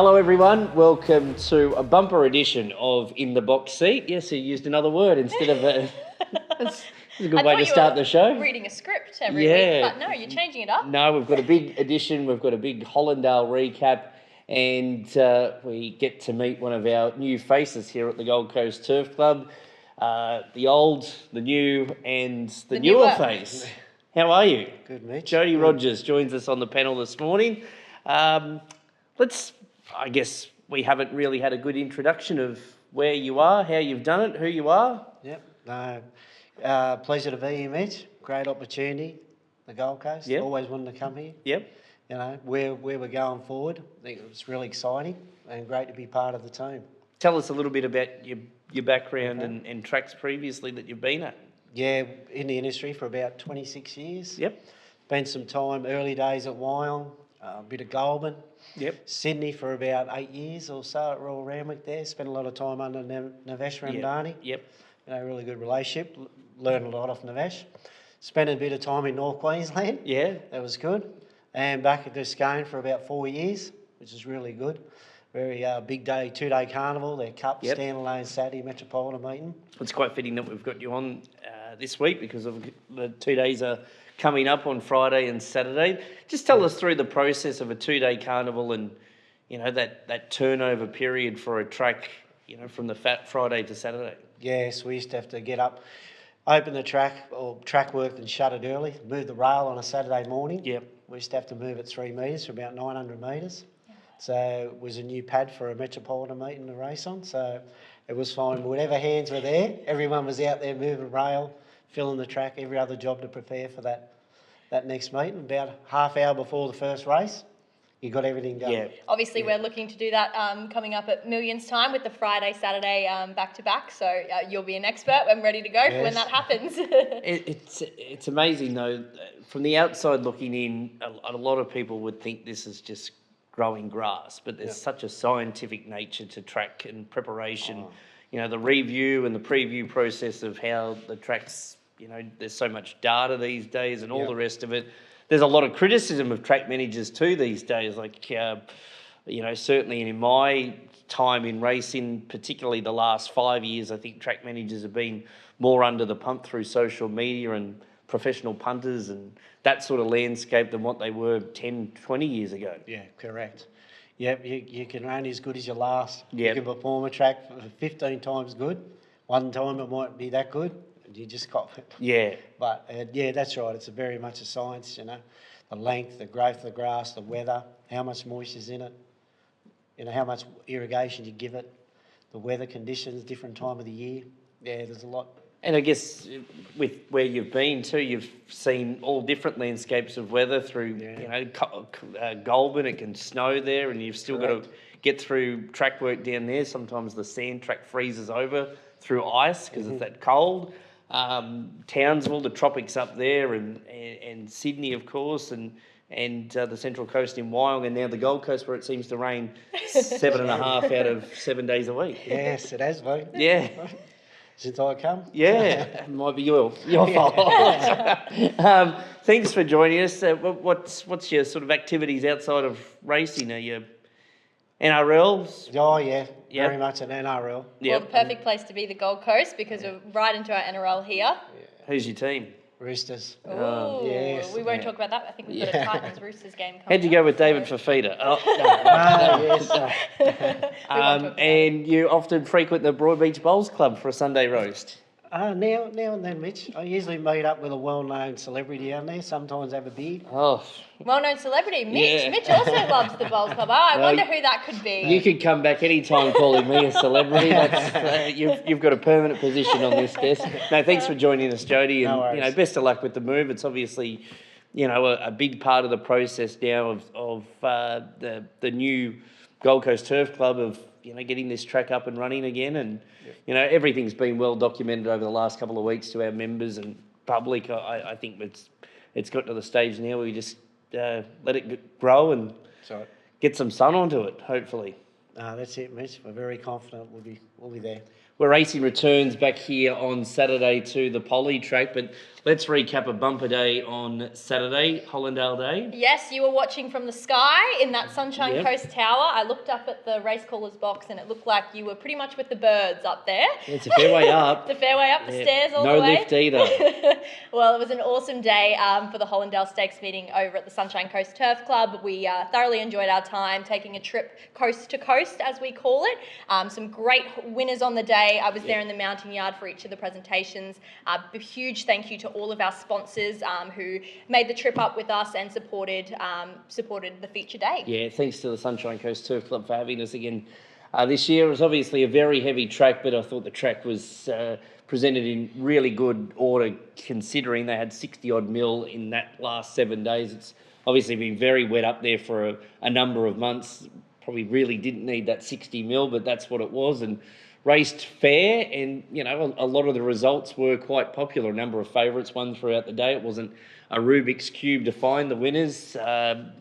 Hello everyone, welcome to a bumper edition of In the Box Seat. Yes, you used another word instead of a... That's a good way to start the show. Reading a script every week, but no, you're changing it up. No, we've got a big edition, we've got a big Hollindale recap, and we get to meet one of our new faces here at the Gold Coast Turf Club. The old, the new, and the newer face. How are you? Good, Mitch. Jody Rodgers joins us on the panel this morning. I guess we haven't really had a good introduction of where you are, how you've done it, who you are. Yep. Pleasure to be here, Mitch. Great opportunity. The Gold Coast. Yep. Always wanted to come here. Yep. You know, where we're going forward. I think it's really exciting and great to be part of the team. Tell us a little bit about your background and tracks previously that you've been at. Yeah, in the industry for about 26 years. Yep. Spent some time, early days at Wyong, a bit of Goulburn. Yep. Sydney for about 8 years or so at Royal Randwick there. Spent a lot of time under Navesh Ramdani. Yep. You know, really good relationship. Learned a lot off Navesh. Spent a bit of time in North Queensland. Yeah. That was good. And back at Duskane for about 4 years, which is really good. Very big day, 2-day carnival, their cup, standalone Saturday Metropolitan meeting. It's quite fitting that we've got you on this week because of the 2 days are coming up on Friday and Saturday. Just tell us through the process of a 2-day carnival and, you know, that turnover period for a track, you know, from the Friday to Saturday. Yes, we used to have to get up, open the track or track work and shut it early, move the rail on a Saturday morning. Yep. We used to have to move it 3 metres for about 900 metres. So it was a new pad for a Metropolitan meeting to race on. So it was fine. Whatever hands were there, everyone was out there moving rail, filling the track, every other job to prepare for that next meeting. About half hour before the first race, you got everything done. Yeah. Obviously, we're looking to do that coming up at Millions time with the Friday, Saturday back-to-back. So you'll be an expert when ready to go for when that happens. It's amazing though. From the outside looking in, a lot of people would think this is just growing grass, but there's such a scientific nature to track and preparation. You know, the review and the preview process of how the tracks, you know, there's so much data these days and all the rest of it. There's a lot of criticism of track managers too these days. Like, you know, certainly in my time in racing, particularly the last 5 years, I think track managers have been more under the pump through social media and professional punters and that sort of landscape than what they were 10, 20 years ago. Yeah, correct. Yep, you can run as good as your last. Yep. You can perform a track for 15 times good. One time it might be that good. You just cop it. Yeah. But yeah, that's right. It's very much a science, you know. The length, the growth of the grass, the weather, how much moisture's in it, you know, how much irrigation you give it, the weather conditions, different time of the year. Yeah, there's a lot. And I guess with where you've been too, you've seen all different landscapes of weather through, you know, Goulburn, it can snow there and you've still got to get through track work down there. Sometimes the sand track freezes over through ice because it's that cold. Townsville, the tropics up there and Sydney, of course, and the Central Coast in Wyong and now the Gold Coast where it seems to rain 7.5 out of 7 days a week. Yes, it has been. Yeah. Since I come? Yeah, it might be your fault. Thanks for joining us. What's your sort of activities outside of racing? Are you NRLs? Oh, yeah, very much an NRL. Well, the perfect place to be the Gold Coast because we're right into our NRL here. Who's your team? Roosters. Oh, yes. we won't talk about that. I think we've got a Titans Roosters game coming How'd you go with David Fafita? And you often frequent the Broadbeach Bowls Club for a Sunday roast? Now and then, Mitch. I usually meet up with a well-known celebrity down there, sometimes have a beer. Oh. Well-known celebrity, Mitch. Yeah. Mitch also loves the Bowls Club. I wonder who that could be. You could come back any time calling me a celebrity. That's, you've got a permanent position on this desk. No, thanks for joining us, Jody. And, no worries. you know, best of luck with the move. It's obviously, you know, a big part of the process now of the new Gold Coast Turf Club of, you know, getting this track up and running again. And, you know, everything's been well documented over the last couple of weeks to our members and public. I think it's got to the stage now where we just let it grow and get some sun onto it, hopefully. That's it, Mitch. We're very confident we'll be there. We're racing returns back here on Saturday to the Poly track, but Let's recap a bumper day on Saturday, Hollindale Day. Yes, you were watching from the sky in that Sunshine Yep. Coast Tower. I looked up at the racecaller box and it looked like you were pretty much with the birds up there. It's a fair way up. The fairway up the Yeah, stairs all no the way. lift either. Well, it was an awesome day for the Hollindale Stakes meeting over at the Sunshine Coast Turf Club. We thoroughly enjoyed our time taking a trip coast to coast, as we call it. Some great winners on the day. I was there in the mounting yard for each of the presentations. A huge thank you to all of our sponsors who made the trip up with us and supported the feature day. Yeah, thanks to the Sunshine Coast Turf Club for having us again this year. It was obviously a very heavy track, but I thought the track was presented in really good order considering they had 60-odd mil in that last 7 days. It's obviously been very wet up there for a number of months. Probably really didn't need that 60 mil, but that's what it was. And raced fair, and a lot of the results were quite popular. A number of favourites won throughout the day. It wasn't a Rubik's Cube to find the winners.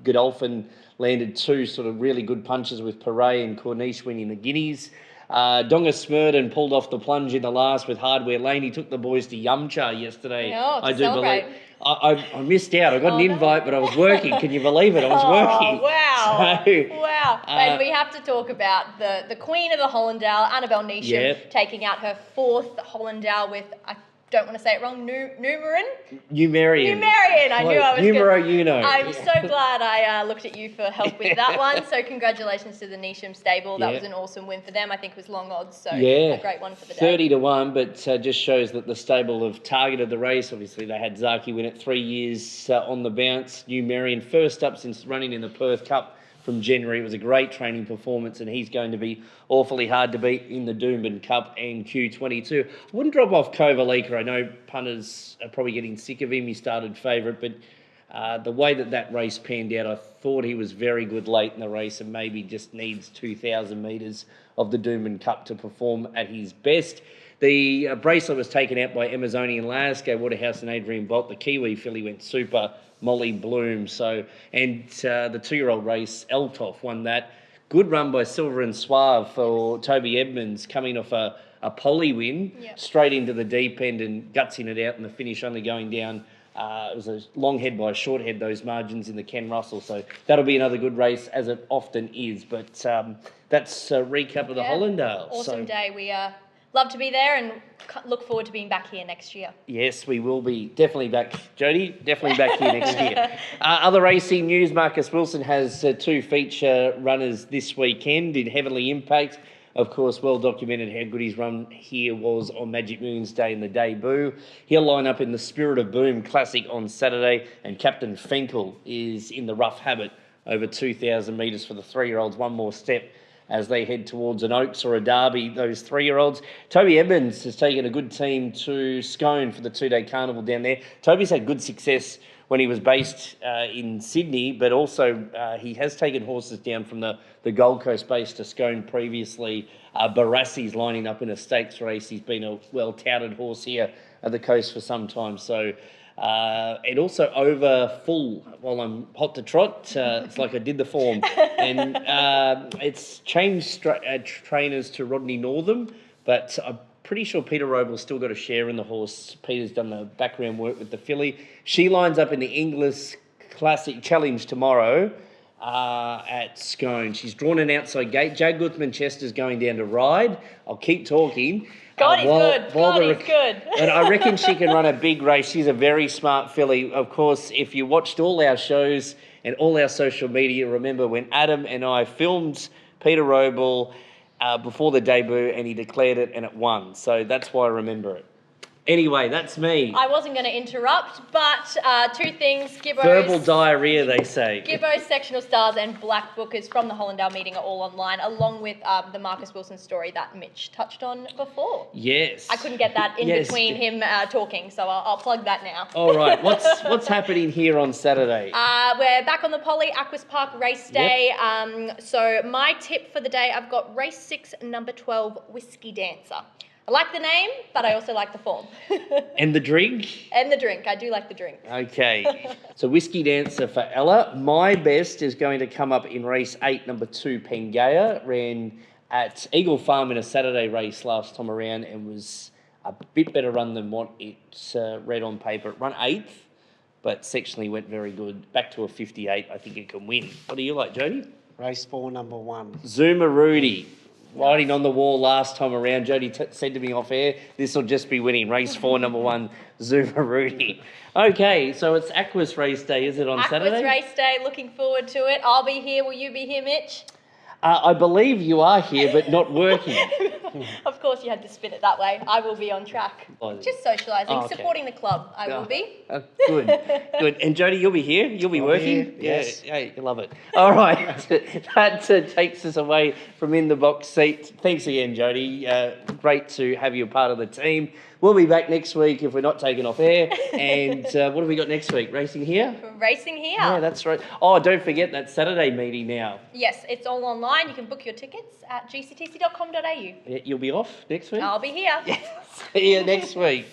Godolphin landed 2 sort of really good punches with Perret and Corniche winning the Guineas. Donga Smurden pulled off the plunge in the last with Hardware Lane. He took the boys to Yumcha yesterday. Oh, to I do celebrate. believe. I missed out. I got an no. invite, but I was working. Can you believe it? I was working. Oh, wow. So, wow. And we have to talk about the queen of the Hollindale, Annabelle Neesham, Yep. taking out her 4th Hollindale with, I don't want to say it wrong, Numerian? Numerian. Numerian. I knew I was Numero good. uno. I'm so glad I looked at you for help with that one. So congratulations to the Neesham stable. That Yeah. was an awesome win for them. I think it was long odds. So Yeah, a great one for the day. 30-1, but just shows that the stable have targeted the race. Obviously, they had Zaki win it 3 years on the bounce. Numerian first up since running in the Perth Cup from January. It was a great training performance, and he's going to be awfully hard to beat in the Doomben Cup and Q22. I wouldn't drop off Kovalika. I know punters are probably getting sick of him. He started favourite, but the way that race panned out, I thought he was very good late in the race and maybe just needs 2,000 metres of the Doomben Cup to perform at his best. The bracelet was taken out by Amazonian Lasco, Waterhouse and Adrian Bolt. The Kiwi filly went super, Molly Bloom. And the 2-year-old race, Eltoff, won that. Good run by Silver and Suave for Toby Edmonds, coming off a poly win, Yep. straight into the deep end and gutsing it out, and the finish only going down. It was a long head by a short head, those margins in the Ken Russell. So that'll be another good race, as it often is. But that's a recap of the Hollindale. Awesome day. We love to be there and look forward to being back here next year. Yes, we will be definitely back, Jody. Definitely back here next year. Other racing news: Marcus Wilson has 2 feature runners this weekend in Heavenly Impact. Of course, well documented how good his run here was on Magic Moon's Day in the debut. He'll line up in the Spirit of Boom Classic on Saturday, and Captain Finkel is in the rough habit over 2,000 metres for the 3-year-olds. One more step as they head towards an Oaks or a Derby, those 3-year-olds. Toby Evans has taken a good team to Scone for the 2-day carnival down there. Toby's had good success when he was based in Sydney, but also he has taken horses down from the Gold Coast base to Scone previously. Barassi's lining up in a stakes race. He's been a well-touted horse here at the coast for some time. So, and also over full while I'm hot to trot. It's like I did the form. And it's changed trainers to Rodney Northam, but I'm pretty sure Peter Robel's still got a share in the horse. Peter's done the background work with the filly. She lines up in the Inglis Classic Challenge tomorrow at Scone. She's drawn an outside gate. Jade Guthman-Chester's going down to ride. I'll keep talking. God, he's good. God, he's good. And I reckon she can run a big race. She's a very smart filly. Of course, if you watched all our shows and all our social media, remember when Adam and I filmed Peter Robel before the debut, and he declared it and it won. So that's why I remember it. Anyway, that's me. I wasn't going to interrupt, but 2 things. Gibbo's, Verbal diarrhea, they say. Gibbo's Sectional Stars and Black Bookers from the Hollindale meeting are all online, along with the Marcus Wilson story that Mitch touched on before. Yes. I couldn't get that in Yes. between him talking, so I'll plug that now. All right. What's happening here on Saturday? We're back on the Poly Aquas Park race day. So my tip for the day, I've got race 6, number 12, Whiskey Dancer. I like the name, but I also like the form. And the drink? And the drink. I do like the drink. Okay. So Whiskey Dancer for Ella. My best is going to come up in race 8, number 2, Pangea. Ran at Eagle Farm in a Saturday race last time around and was a bit better run than what it's read on paper. It run 8th, but sectionally went very good. Back to a 58, I think it can win. What do you like, Jody? Race 4, number 1. Zuma Rudy. Riding on the wall last time around. Jody said to me off air, this will just be winning. Race 4, number 1, Zuma Rudy. Okay, so it's Aquas Race Day, is it, on Saturday? Aquas Race Day, looking forward to it. I'll be here. Will you be here, Mitch? I believe you are here, but not working. Of course, you had to spin it that way. I will be on track. Oh, Just socialising, oh, okay. Supporting the club. I will be. Good, good. And Jody, you'll be here? You'll be I'll be working? here, yes. Yeah, you love it. All right, that takes us away from In the Box seat. Thanks again, Jody. Great to have you a part of the team. We'll be back next week if we're not taken off air. And what have we got next week? Racing here? Racing here. Yeah, that's right. Oh, don't forget that Saturday meeting now. Yes, it's all online. You can book your tickets at gctc.com.au. You'll be off next week? I'll be here. See you next week.